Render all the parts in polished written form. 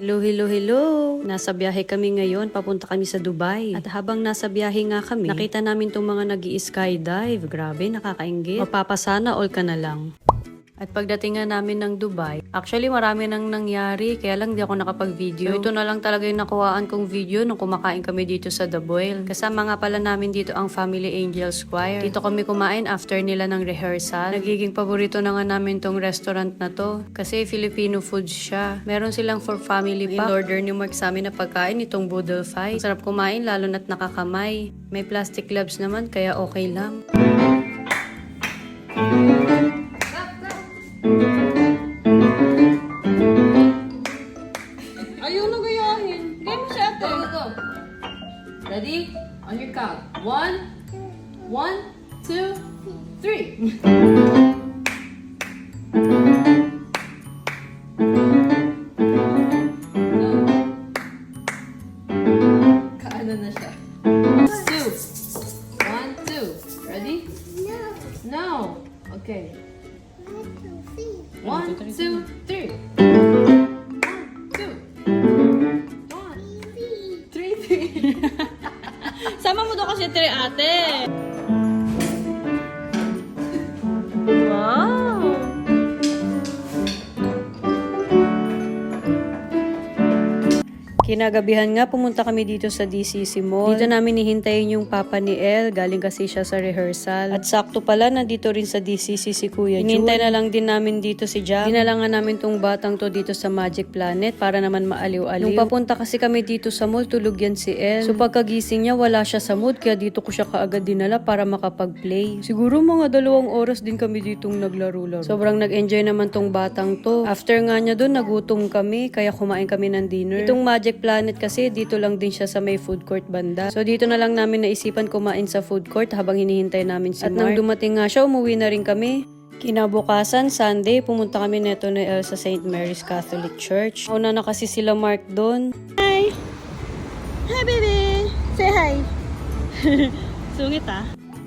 Hello, hello, hello! Nasa biyahe kami ngayon, papunta kami sa Dubai. At habang nasa biyahe nga kami, nakita namin itong mga nag-i-skydive. Grabe, nakakainggit. Mapapasana all ka na lang. At pagdating nga namin ng Dubai, actually marami nang nangyari, kaya lang di ako nakapag-video. So ito na lang talaga yung nakuhaan kong video nung kumakain kami dito sa The Boil. Kasama nga pala namin dito ang Family Angels Choir. Dito kami kumain after nila ng rehearsal. Nagiging paborito na nga namin tong restaurant na to, kasi Filipino food siya. Meron silang for family pack. In-order ni Mark sa amin na pagkain itong Boodle Fight. Sarap kumain lalo na't nakakamay. May plastic gloves naman, kaya okay lang. Ayaw na gayahin. Game mo si ate. Go. Ready? On your count. 1, 2, 3. Kaano na siya? 2. 1, 2. Ready? No. Okay. 1, 2, 3. 1, 2. 3. Sama mo daw kasi tre ate. Wow! Kinagabihan nga, pumunta kami dito sa DCC Mall. Dito namin hihintayin yung papa ni El. Galing kasi siya sa rehearsal. At sakto pala, nandito rin sa DCC si Kuya Jun. Hinintay na lang din namin dito si Jam. Dinalangan namin tong batang to dito sa Magic Planet para naman maaliw-aliw. Nung papunta kasi kami dito sa mall, tulog yan si El. So pagkagising niya, wala siya sa mood. Kaya dito ko siya kaagad dinala para makapag-play. Siguro mga 2 oras din kami ditong naglaro-laro. Sobrang nag-enjoy naman tong batang to. After nga niya dun, nagutom kami. Kaya kumain kami ng dinner. Itong Magic Planet kasi dito lang din siya sa may food court banda. So dito na lang namin naisipan kumain sa food court habang hinihintay namin si Mark. At nang dumating nga siya, umuwi na rin kami. Kinabukasan, Sunday, pumunta kami neto ni El sa St. Mary's Catholic Church. Una na kasi sila Mark doon. Hi! Hi baby! Say hi! Sungit ah.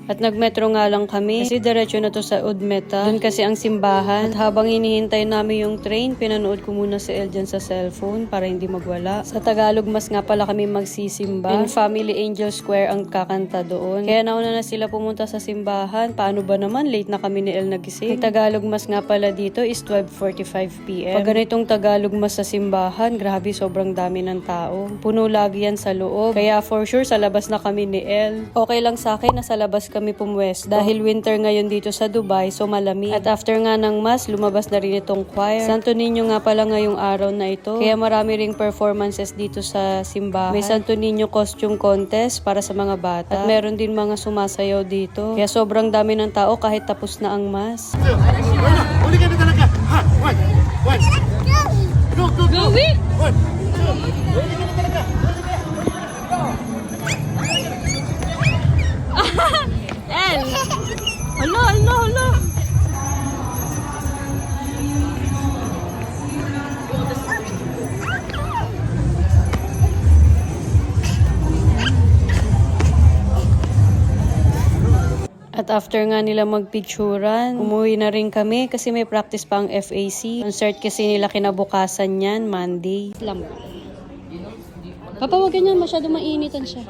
At nagmetro nga lang kami kasi diretso na to sa Udmeta. Doon kasi ang simbahan. At habang hinihintay namin yung train, pinanood ko muna si El dyan sa cellphone para hindi magwala. Sa Tagalog mas nga pala kami magsisimba. And Family Angel Square ang kakanta doon. Kaya nauna na sila pumunta sa simbahan. Paano ba naman? Late na kami ni El nagising. Ang Tagalog mas nga pala dito is 12:45 PM. Pag ganitong Tagalog mas sa simbahan, grabe sobrang dami ng tao. Puno lagi yan sa loob. Kaya for sure sa labas na kami ni El. Okay lang sa akin na sa labas kami pumwesto. Dahil winter ngayon dito sa Dubai, so malamig. At after nga ng mass, lumabas na rin itong choir. Santo Niño nga pala ngayong araw na ito. Kaya marami ring performances dito sa simbahan. May Santo Niño costume contest para sa mga bata. At meron din mga sumasayaw dito. Kaya sobrang dami ng tao kahit tapos na ang mass. Huli ka na talaga! Ha! One! Go! Go, we! One! Huli ka na talaga! El! Hala! At after nga nila magpicturan, umuwi na rin kami kasi may practice pa ang FAC. Concert kasi nila kinabukasan yan, Monday. Lang. Papa, wag ganyan. Masyado mainitan siya.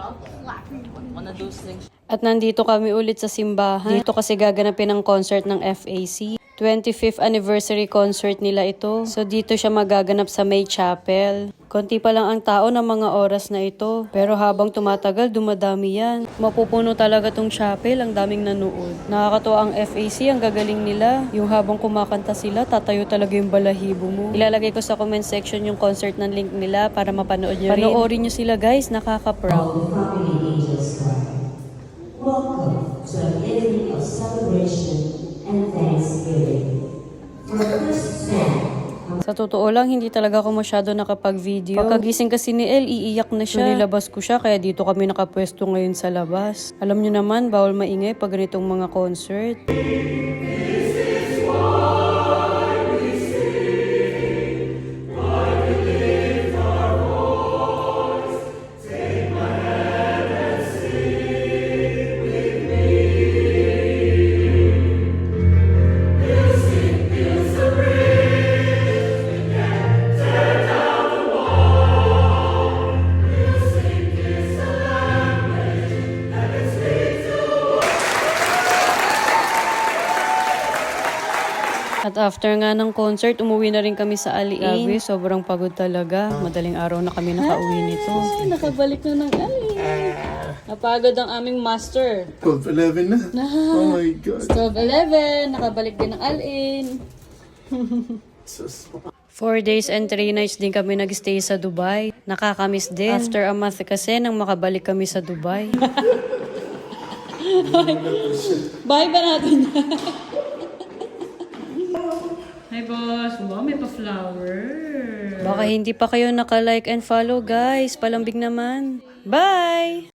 At nandito kami ulit sa simbahan. Dito kasi gaganapin ang concert ng FAC. 25th anniversary concert nila ito. So dito siya magaganap sa May Chapel. Konti pa lang ang tao ng mga oras na ito. Pero habang tumatagal, dumadami yan. Mapupuno talaga tong chapel, ang daming nanood. Nakakatuwa ang FAC, ang gagaling nila. Yung habang kumakanta sila, tatayo talaga yung balahibo mo. Ilalagay ko sa comment section yung concert ng link nila para mapanood nyo rin. Panoorin nyo sila guys, nakaka-proud. Welcome to an evening of celebration and thanksgiving. For the first man, Sa totoo lang, hindi talaga ako masyado nakapag-video. Pagkagising kasi ni El, iiyak na siya. So, nilabas ko siya, kaya dito kami nakapwesto ngayon sa labas. Alam nyo naman, bawal maingay pag ganitong mga concert. At after nga ng concert, umuwi na rin kami sa Aliin. Grabe, sobrang pagod talaga. Madaling araw na kami nakauwi nito. Ay, nakabalik na ng alin. Napagod ang aming master. 12:11 na. Oh my God. 12:11, nakabalik din ng alin. 4 days and 3 nights din kami nag-stay sa Dubai. Nakakamiss din. After a month kasi nang makabalik kami sa Dubai. Bye ba natin? Hi boss! Wow, may pa-flower. Baka hindi pa kayo naka-like and follow guys. Palambing naman. Bye!